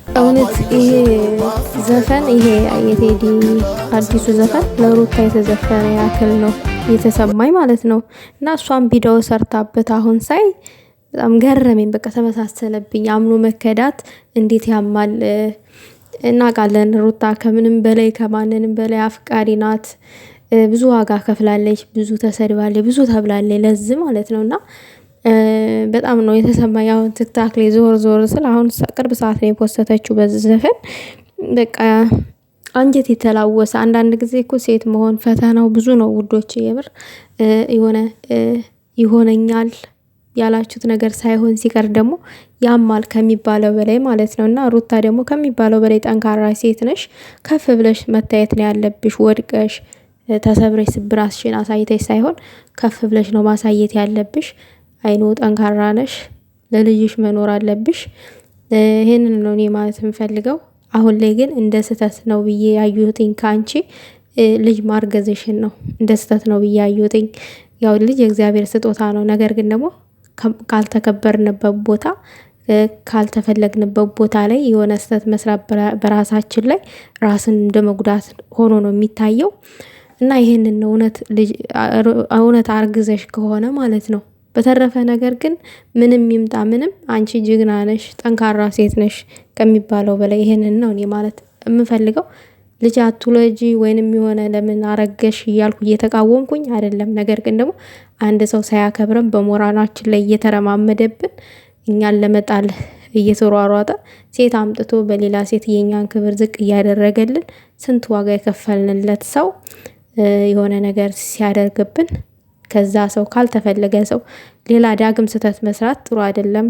እውነት ይሄ ዘፈን ይሄ የቴዲ አዲሱ ዘፈን ለሩታ የተዘፈነ ያክል ነው የተሰማኝ ማለት ነው። እና እሷም ቪዲዮ ሰርታበት አሁን ሳይ በጣም ገረመኝ። በቃ ተመሳሰለብኝ። አምኖ መከዳት እንዴት ያማል። እናውቃለን ሩታ ከምንም በላይ ከማንንም በላይ አፍቃሪ ናት። ብዙ ዋጋ ከፍላለች፣ ብዙ ተሰድባለች፣ ብዙ ተብላለች ለዚህ ማለት ነው። እና በጣም ነው የተሰማኝ። አሁን ቲክታክ ላይ ዞር ዞር ስል አሁን ቅርብ ሰዓት ነው የፖስተተችው በዚህ ዘፈን። በቃ አንጀት የተላወሰ። አንዳንድ ጊዜ እኮ ሴት መሆን ፈተናው ብዙ ነው ውዶች። የምር የሆነ ይሆነኛል ያላችሁት ነገር ሳይሆን ሲቀር ደግሞ ያማል ከሚባለው በላይ ማለት ነው። እና ሩታ ደግሞ ከሚባለው በላይ ጠንካራ ሴት ነሽ። ከፍ ብለሽ መታየት ነው ያለብሽ። ወድቀሽ ተሰብረሽ ስብራትሽን አሳይተሽ ሳይሆን ከፍ ብለሽ ነው ማሳየት ያለብሽ። አይኖ ጠንካራ ነሽ። ለልጅሽ መኖር አለብሽ። ይሄንን ነው እኔ ማለት የምፈልገው። አሁን ላይ ግን እንደ ስህተት ነው ብዬ ያዩትኝ ካንቺ ልጅ ማርገዝሽን ነው እንደ ስህተት ነው ብዬ ያዩትኝ። ያው ልጅ የእግዚአብሔር ስጦታ ነው። ነገር ግን ደግሞ ካልተከበርንበት ቦታ ካልተፈለግንበት ቦታ ላይ የሆነ ስህተት መስራት በራሳችን ላይ ራስን እንደመጉዳት ሆኖ ነው የሚታየው። እና ይሄንን ነው እውነት አርግዘሽ ከሆነ ማለት ነው። በተረፈ ነገር ግን ምንም ይምጣ ምንም አንቺ ጀግና ነሽ፣ ጠንካራ ሴት ነሽ ከሚባለው በላይ ይሄንን ነው እኔ ማለት የምፈልገው። ልጅ አትውለጂ ወይንም የሆነ ለምን አረገሽ እያልኩ እየተቃወምኩኝ አይደለም። ነገር ግን ደግሞ አንድ ሰው ሳያከብረን በሞራላችን ላይ እየተረማመደብን እኛን ለመጣል እየተሯሯጠ ሴት አምጥቶ በሌላ ሴት የኛን ክብር ዝቅ እያደረገልን ስንት ዋጋ የከፈልንለት ሰው የሆነ ነገር ሲያደርግብን ከዛ ሰው ካልተፈለገ ሰው ሌላ ዳግም ስህተት መስራት ጥሩ አይደለም።